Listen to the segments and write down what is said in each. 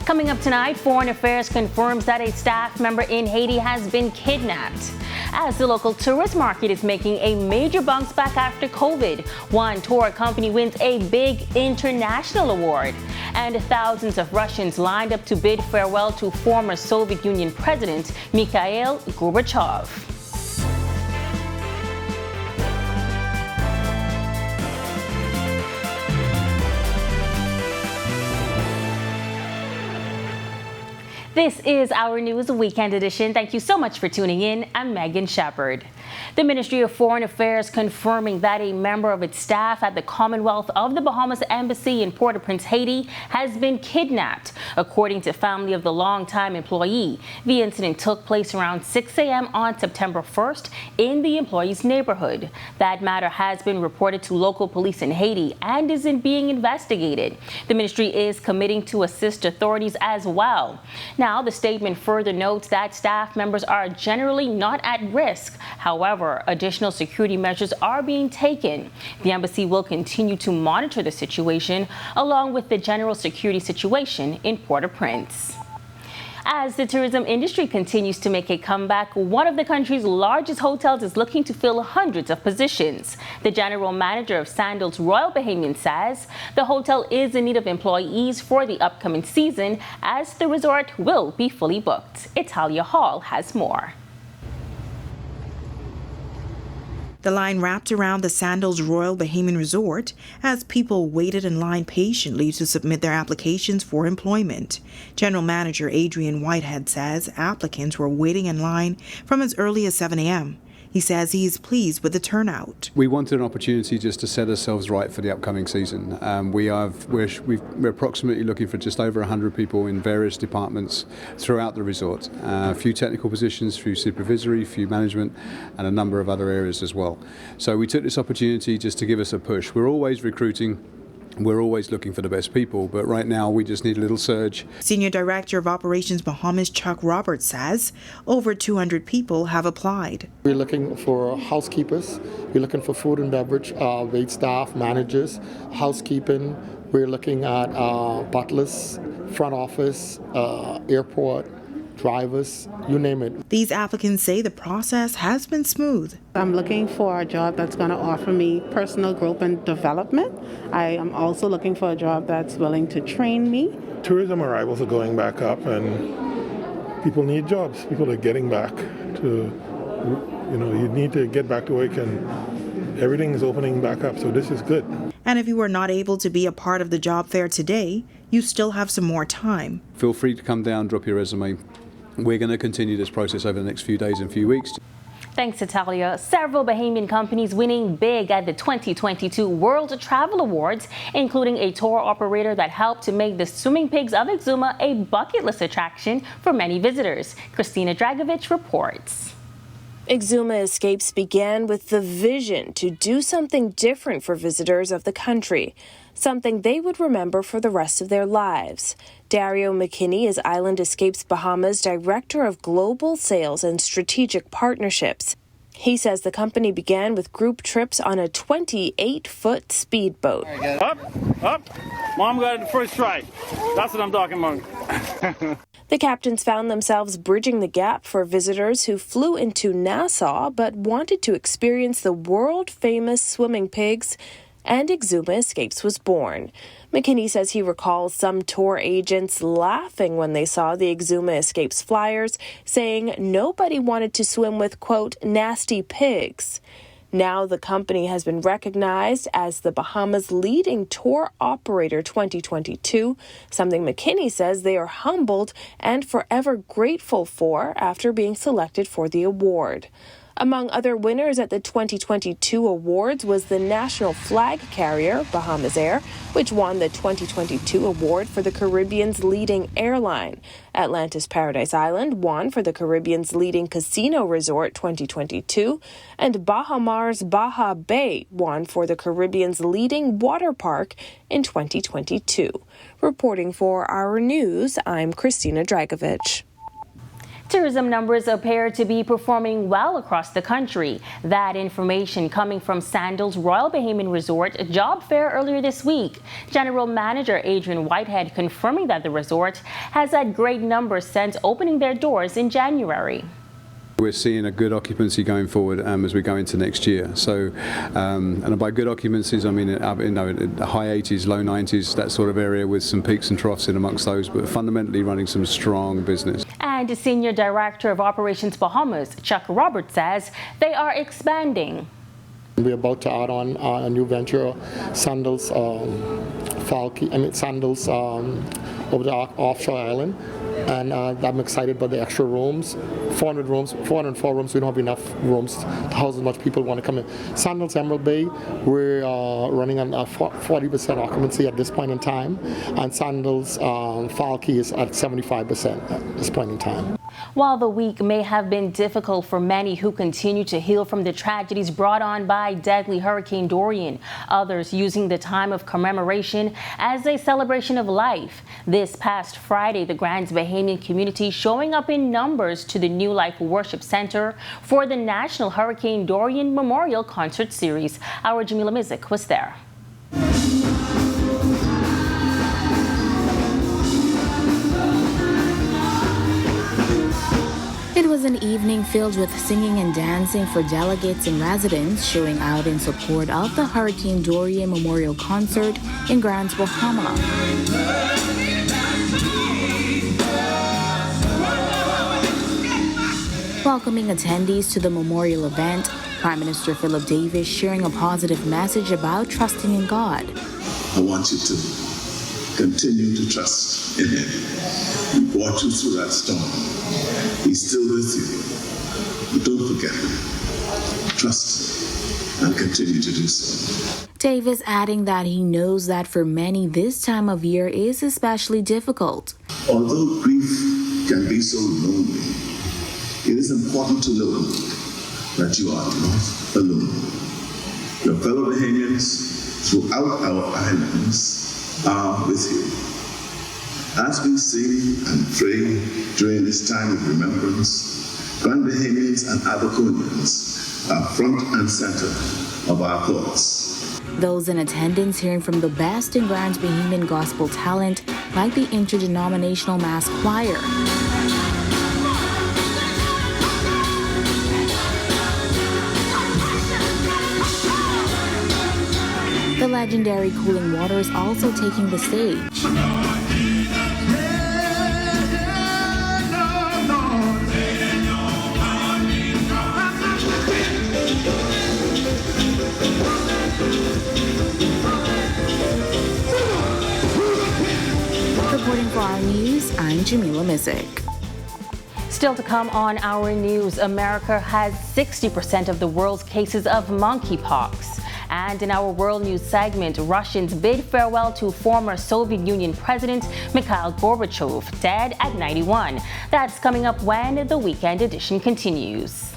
Coming up tonight, Foreign Affairs confirms that a staff member in Haiti has been kidnapped. As the local tourist market is making a major bounce back after COVID, one tour company wins a big international award. And thousands of Russians lined up to bid farewell to former Soviet Union President Mikhail Gorbachev. This is our News Weekend Edition. Thank you so much for tuning in. I'm Megan Shepard. The Ministry of Foreign Affairs confirming that a member of its staff at the Commonwealth of the Bahamas Embassy in Port-au-Prince, Haiti, has been kidnapped. According to family of the longtime employee, the incident took place around 6 a.m. on September 1st in the employee's neighborhood. That matter has been reported to local police in Haiti and is being investigated. The ministry is committing to assist authorities as well. Now, the statement further notes that staff members are generally not at risk. However, additional security measures are being taken. The embassy will continue to monitor the situation along with the general security situation in Port-au-Prince. As the tourism industry continues to make a comeback, one of the country's largest hotels is looking to fill hundreds of positions. The general manager of Sandals Royal Bahamian says the hotel is in need of employees for the upcoming season as the resort will be fully booked. Italia Hall has more. The line wrapped around the Sandals Royal Bahamian Resort as people waited in line patiently to submit their applications for employment. General Manager Adrian Whitehead says applicants were waiting in line from as early as 7 a.m. He says he is pleased with the turnout. We wanted an opportunity just to set ourselves right for the upcoming season. We're approximately looking for just over 100 people in various departments throughout the resort. A few technical positions, a few supervisory, a few management, and a number of other areas as well. So we took this opportunity just to give us a push. We're always recruiting. We're always looking for the best people, but right now we just need a little surge. Senior Director of Operations Bahamas Chuck Roberts says over 200 people have applied. We're looking for housekeepers, we're looking for food and beverage, wait staff, managers, housekeeping. We're looking at butlers, front office, airport, drivers, you name it. These applicants say the process has been smooth. I'm looking for a job that's going to offer me personal growth and development. I am also looking for a job that's willing to train me. Tourism arrivals are going back up and people need jobs. People are getting back to, you need to get back to work and everything is opening back up. So this is good. And if you were not able to be a part of the job fair today, you still have some more time. Feel free to come down, drop your resume. We're going to continue this process over the next few days and few weeks. Thanks, Italia. Several Bahamian companies winning big at the 2022 World Travel Awards, including a tour operator that helped to make the swimming pigs of Exuma a bucket list attraction for many visitors. Christina Dragovich reports. Exuma Escapes began with the vision to do something different for visitors of the country, something they would remember for the rest of their lives. Dario McKinney is Island Escapes Bahamas Director of Global Sales and Strategic Partnerships. He says the company began with group trips on a 28-foot speedboat. Up. Mom got it the first try. That's what I'm talking about. The captains found themselves bridging the gap for visitors who flew into Nassau but wanted to experience the world-famous swimming pigs, and Exuma Escapes was born. McKinney says he recalls some tour agents laughing when they saw the Exuma Escapes flyers, saying nobody wanted to swim with, quote, nasty pigs. Now the company has been recognized as the Bahamas' leading tour operator 2022, something McKinney says they are humbled and forever grateful for after being selected for the award. Among other winners at the 2022 awards was the national flag carrier, Bahamas Air, which won the 2022 award for the Caribbean's leading airline. Atlantis Paradise Island won for the Caribbean's leading casino resort 2022, and Baha Mar's Baja Bay won for the Caribbean's leading water park in 2022. Reporting for Our News, I'm Christina Dragovich. Tourism numbers appear to be performing well across the country. That information coming from Sandals Royal Bahamian Resort job fair earlier this week. General Manager Adrian Whitehead confirming that the resort has had great numbers since opening their doors in January. We're seeing a good occupancy going forward as we go into next year. So, and by good occupancies, I mean the high 80s, low 90s, that sort of area, with some peaks and troughs in amongst those, but fundamentally running some strong business. And Senior Director of Operations Bahamas, Chuck Roberts, says they are expanding. We're about to add on a new venture, Sandals Sandals over the offshore island. And I'm excited about the extra rooms, 404 rooms. We don't have enough rooms to house as much people want to come in. Sandals Emerald Bay, we're running on 40% occupancy at this point in time, and Sandals Falke is at 75% at this point in time. While the week may have been difficult for many who continue to heal from the tragedies brought on by deadly Hurricane Dorian, others using the time of commemoration as a celebration of life. This past Friday, the Grand Bahamian community showing up in numbers to the New Life Worship Center for the National Hurricane Dorian Memorial Concert Series. Our Jamila Mizik was there. It was an evening filled with singing and dancing for delegates and residents showing out in support of the Hurricane Dorian Memorial Concert in Grand Bahama. Welcoming attendees to the memorial event, Prime Minister Philip Davis sharing a positive message about trusting in God. I want you to continue to trust in Him. He brought you through that storm. He's still with you. But don't forget Him. Trust Him and continue to do so. Davis adding that he knows that for many this time of year is especially difficult. Although grief can be so lonely, it is important to know that you are not alone. Your fellow Bahamians throughout our islands are with you. As we sing and pray during this time of remembrance, Grand Bahamians and Abaconians are front and center of our thoughts. Those in attendance hearing from the best in Grand Bahamian gospel talent, like the Interdenominational Mass Choir. The legendary Cooling Waters also taking the stage. Reporting for our news, I'm Jamila Mizik. Still to come on our news, America has 60% of the world's cases of monkeypox. And in our world news segment, Russians bid farewell to former Soviet Union President Mikhail Gorbachev, dead at 91. That's coming up when the Weekend Edition continues.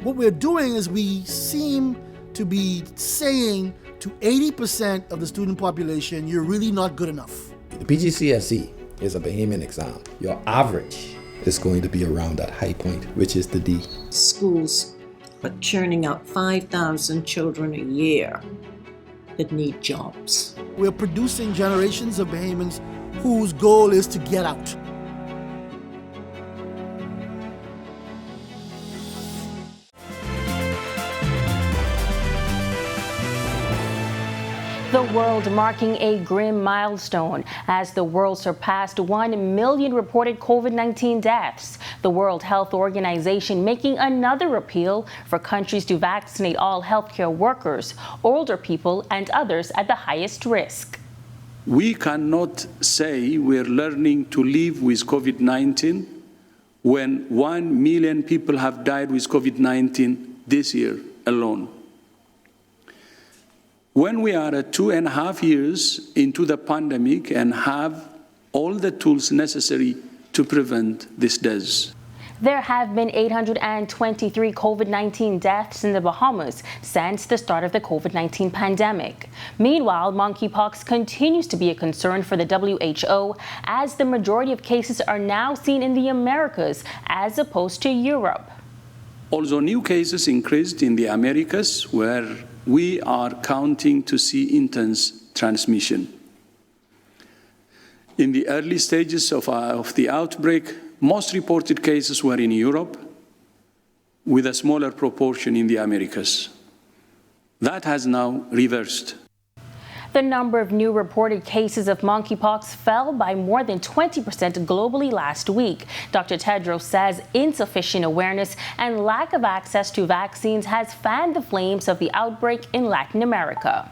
What we're doing is we seem to be saying to 80% of the student population, you're really not good enough. The PGCSE is a Bahamian exam. Your average is going to be around that high point, which is the D. Schools are churning out 5,000 children a year that need jobs. We're producing generations of Bahamians whose goal is to get out. The world marking a grim milestone as the world surpassed 1 million reported COVID-19 deaths. The World Health Organization making another appeal for countries to vaccinate all healthcare workers, older people, and others at the highest risk. We cannot say we're learning to live with COVID-19 when 1 million people have died with COVID-19 this year alone. When we are at 2.5 years into the pandemic and have all the tools necessary to prevent this death. There have been 823 COVID-19 deaths in the Bahamas since the start of the COVID-19 pandemic. Meanwhile, monkeypox continues to be a concern for the WHO, as the majority of cases are now seen in the Americas as opposed to Europe. Although new cases increased in the Americas, where we are counting to see intense transmission. In the early stages of the outbreak, most reported cases were in Europe, with a smaller proportion in the Americas. That has now reversed. The number of new reported cases of monkeypox fell by more than 20% globally last week. Dr. Tedros says insufficient awareness and lack of access to vaccines has fanned the flames of the outbreak in Latin America.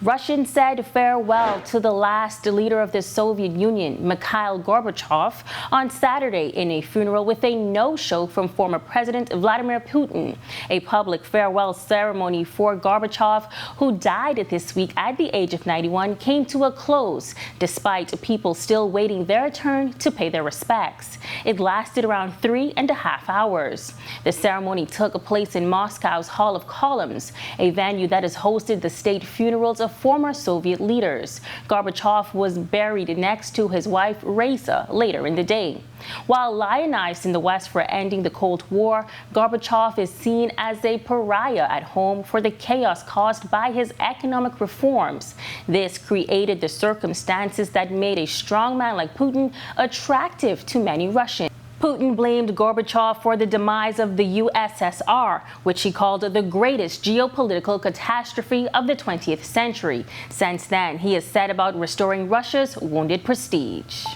Russians said farewell to the last leader of the Soviet Union, Mikhail Gorbachev, on Saturday in a funeral with a no-show from former President Vladimir Putin. A public farewell ceremony for Gorbachev, who died this week at the age of 91, came to a close, despite people still waiting their turn to pay their respects. It lasted around 3.5 hours. The ceremony took place in Moscow's Hall of Columns, a venue that has hosted the state funerals of former Soviet leaders. Gorbachev was buried next to his wife, Raisa, later in the day. While lionized in the West for ending the Cold War, Gorbachev is seen as a pariah at home for the chaos caused by his economic reforms. This created the circumstances that made a strong man like Putin attractive to many Russians. Putin blamed Gorbachev for the demise of the USSR, which he called the greatest geopolitical catastrophe of the 20th century. Since then, he has set about restoring Russia's wounded prestige.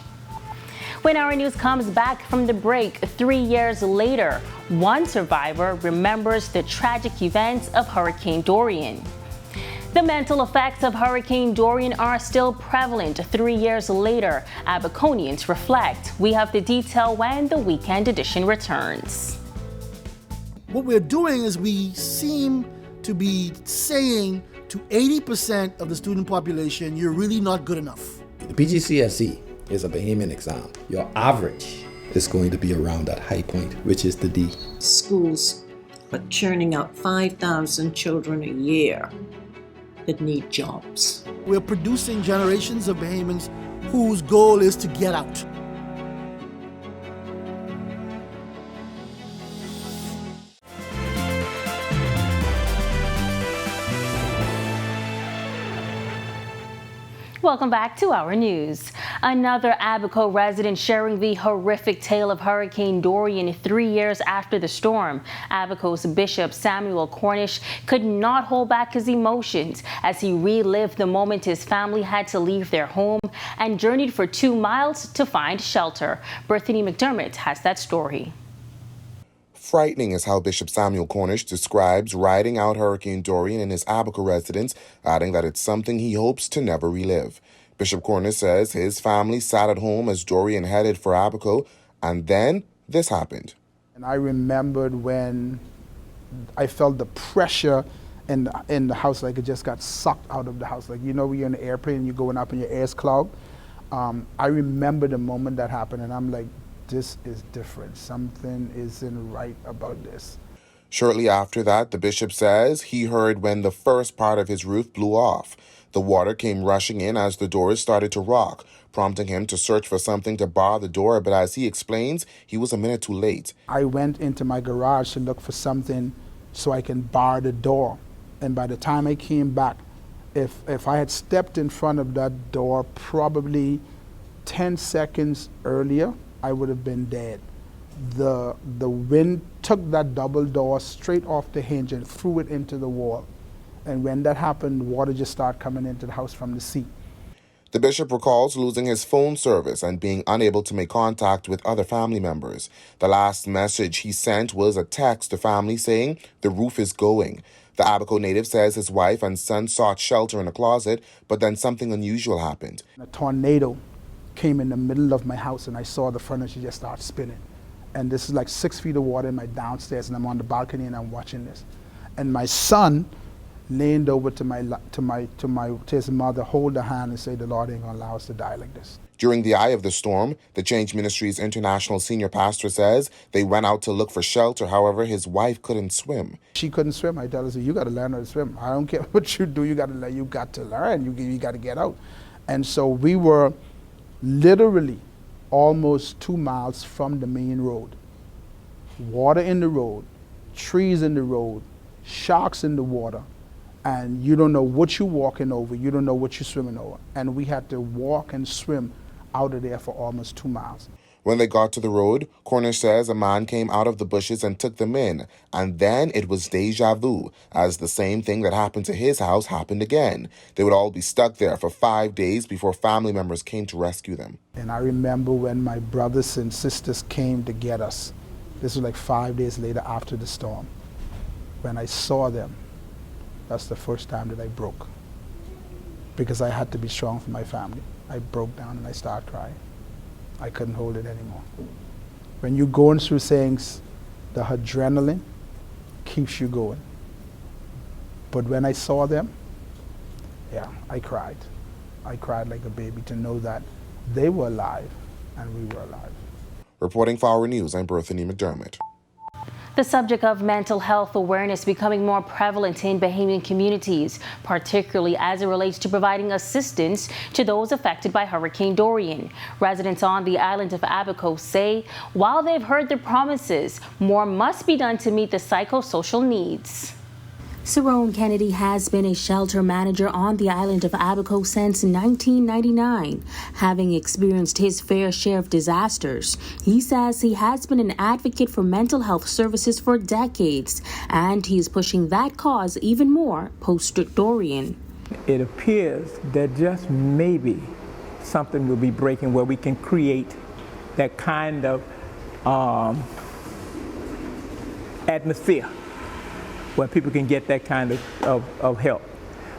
When our news comes back from the break 3 years later, one survivor remembers the tragic events of Hurricane Dorian. The mental effects of Hurricane Dorian are still prevalent 3 years later. Abaconians reflect. We have the detail when the weekend edition returns. What we're doing is we seem to be saying to 80% of the student population, you're really not good enough. The PGCSE is a Bahamian exam. Your average is going to be around that high point, which is the D. Schools are churning out 5,000 children a year that need jobs. We're producing generations of Bahamians whose goal is to get out. Welcome back to our news. Another Abaco resident sharing the horrific tale of Hurricane Dorian 3 years after the storm. Abaco's Bishop Samuel Cornish could not hold back his emotions as he relived the moment his family had to leave their home and journeyed for 2 miles to find shelter. Brittany McDermott has that story. Frightening is how Bishop Samuel Cornish describes riding out Hurricane Dorian in his Abaco residence, adding that it's something he hopes to never relive. Bishop Cornish says his family sat at home as Dorian headed for Abaco, and then this happened. And I remembered when I felt the pressure in the house, like it just got sucked out of the house. Like, you know, when you're in an airplane and you're going up and your air's clogged. I remember the moment that happened, and I'm like, this is different. Something isn't right about this. Shortly after that, the bishop says he heard when the first part of his roof blew off. The water came rushing in as the doors started to rock, prompting him to search for something to bar the door, but as he explains, he was a minute too late. I went into my garage to look for something so I can bar the door. And by the time I came back, if I had stepped in front of that door probably 10 seconds earlier, I would have been dead. The wind took that double door straight off the hinge and threw it into the wall. And when that happened, water just started coming into the house from the sea. The bishop recalls losing his phone service and being unable to make contact with other family members. The last message he sent was a text to family saying the roof is going. The Abaco native says his wife and son sought shelter in a closet, but then something unusual happened. A tornado came in the middle of my house and I saw the furniture just start spinning. And this is like 6 feet of water in my downstairs and I'm on the balcony and I'm watching this. And my son leaned over to his mother, hold her hand, and say, "The Lord ain't gonna allow us to die like this." During the eye of the storm, the Change Ministry's international senior pastor says they went out to look for shelter. However, his wife couldn't swim. She couldn't swim. I tell her, "You got to learn how to swim. I don't care what you do. You got to learn. You got to learn. You got to get out." And so we were literally almost 2 miles from the main road. Water in the road, trees in the road, sharks in the water, and you don't know what you're walking over. You don't know what you're swimming over. And we had to walk and swim out of there for almost 2 miles. When they got to the road, Cornish says a man came out of the bushes and took them in. And then it was deja vu, as the same thing that happened to his house happened again. They would all be stuck there for 5 days before family members came to rescue them. And I remember when my brothers and sisters came to get us. This was like 5 days later after the storm. When I saw them, that's the first time that I broke. Because I had to be strong for my family. I broke down and I started crying. I couldn't hold it anymore. When you're going through things, the adrenaline keeps you going. But when I saw them, yeah, I cried. I cried like a baby to know that they were alive and we were alive. Reporting for Our News, I'm Berthany McDermott. The subject of mental health awareness becoming more prevalent in Bahamian communities, particularly as it relates to providing assistance to those affected by Hurricane Dorian. Residents on the island of Abaco say while they've heard the promises, more must be done to meet the psychosocial needs. Cerrone Kennedy has been a shelter manager on the island of Abaco since 1999. Having experienced his fair share of disasters, he says he has been an advocate for mental health services for decades, and he is pushing that cause even more post-Dorian. It appears that just maybe something will be breaking where we can create that kind of atmosphere where people can get that kind of help.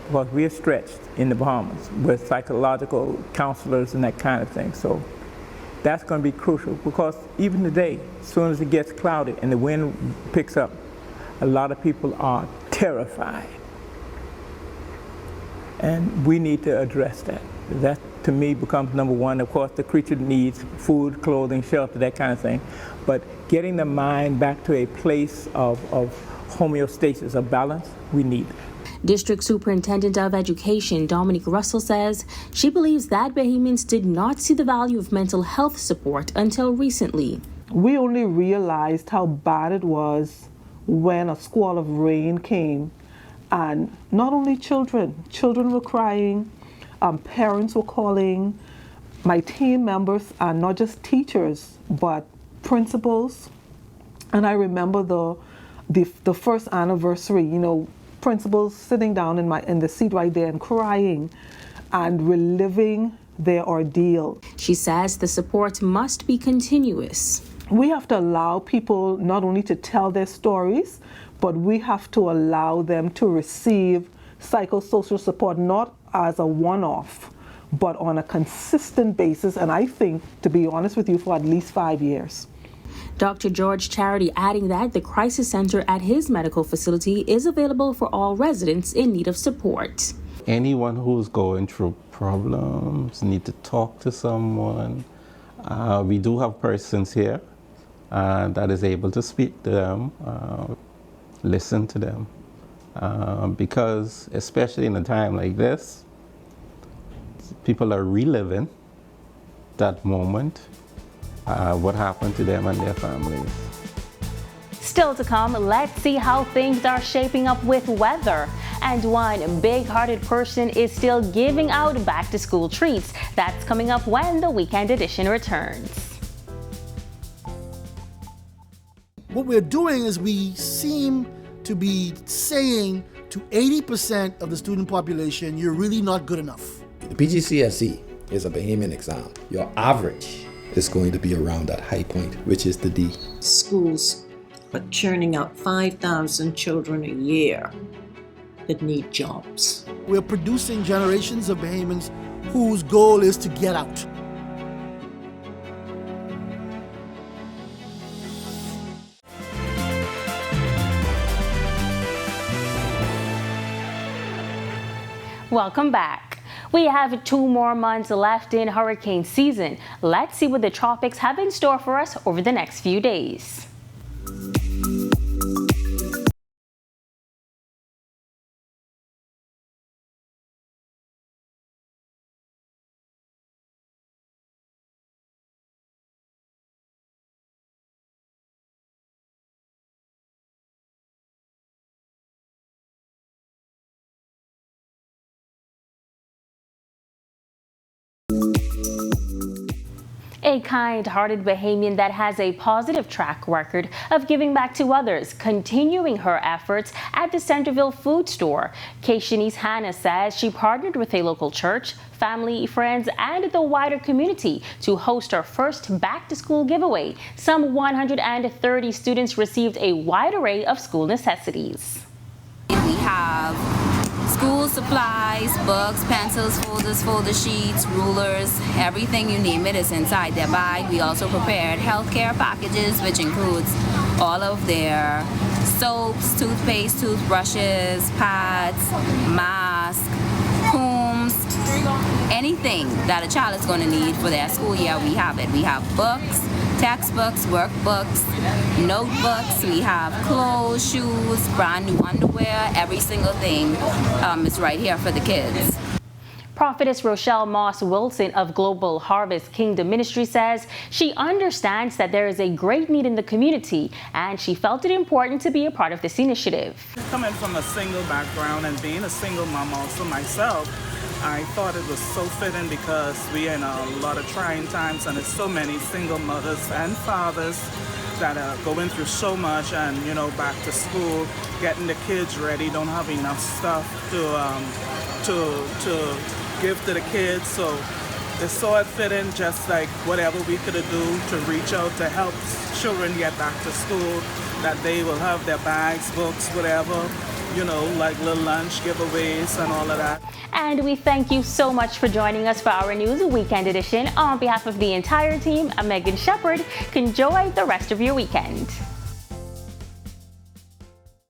Because we are stretched in the Bahamas with psychological counselors and that kind of thing. So that's going to be crucial, because even today, as soon as it gets cloudy and the wind picks up, a lot of people are terrified. And we need to address that. That, to me, becomes number one. Of course, the creature needs food, clothing, shelter, that kind of thing. But getting the mind back to a place of homeostasis, of balance, we need that. District Superintendent of Education Dominique Russell says she believes that Bahamians did not see the value of mental health support until recently. We only realized how bad it was when a squall of rain came, and not only children were crying, parents were calling, my team members, and not just teachers, but principals. And I remember the first anniversary, principals sitting down in the seat right there and crying and reliving their ordeal. She says the support must be continuous. We have to allow people not only to tell their stories, but we have to allow them to receive psychosocial support, not as a one-off, but on a consistent basis, and I think, to be honest with you, for at least 5 years. Dr. George Charity adding that the crisis center at his medical facility is available for all residents in need of support. Anyone who's going through problems, need to talk to someone. We do have persons here that is able to speak to them, listen to them. Because especially in a time like this, people are reliving that moment. What happened to them and their families. Still to come, let's see how things are shaping up with weather. And one big-hearted person is still giving out back-to-school treats. That's coming up when the Weekend Edition returns. What we're doing is we seem to be saying to 80% of the student population, you're really not good enough. The PGCSE is a Bahamian exam. Your average is going to be around that high point, which is the D. Schools are churning out 5,000 children a year that need jobs. We're producing generations of Bahamians whose goal is to get out. Welcome back. We have 2 more months left in hurricane season. Let's see what the tropics have in store for us over the next few days. A kind-hearted Bahamian that has a positive track record of giving back to others, continuing her efforts at the Centerville food store. Shanice Hannah says she partnered with a local church, family, friends, and the wider community to host her first back-to-school giveaway. Some 130 students received a wide array of school necessities. We have school supplies, books, pencils, folders, folder sheets, rulers, everything you name it is inside their bag. We also prepared healthcare packages, which includes all of their soaps, toothpaste, toothbrushes, pads, masks, combs, anything that a child is going to need for their school year, we have it. We have books, textbooks, workbooks, notebooks, we have clothes, shoes, brand new underwear, every single thing is right here for the kids. Prophetess Rochelle Moss Wilson of Global Harvest Kingdom Ministry says she understands that there is a great need in the community and she felt it important to be a part of this initiative. Coming from a single background and being a single mom also myself, I thought it was so fitting because we're in a lot of trying times and there's so many single mothers and fathers that are going through so much and, you know, back to school, getting the kids ready, don't have enough stuff to give to the kids. So it's so fitting, just like whatever we could do to reach out to help children get back to school, that they will have their bags, books, whatever, you know, like little lunch giveaways and all of that. And we thank you so much for joining us for our News Weekend edition. On behalf of the entire team, I'm Megan Shepard. Enjoy the rest of your weekend.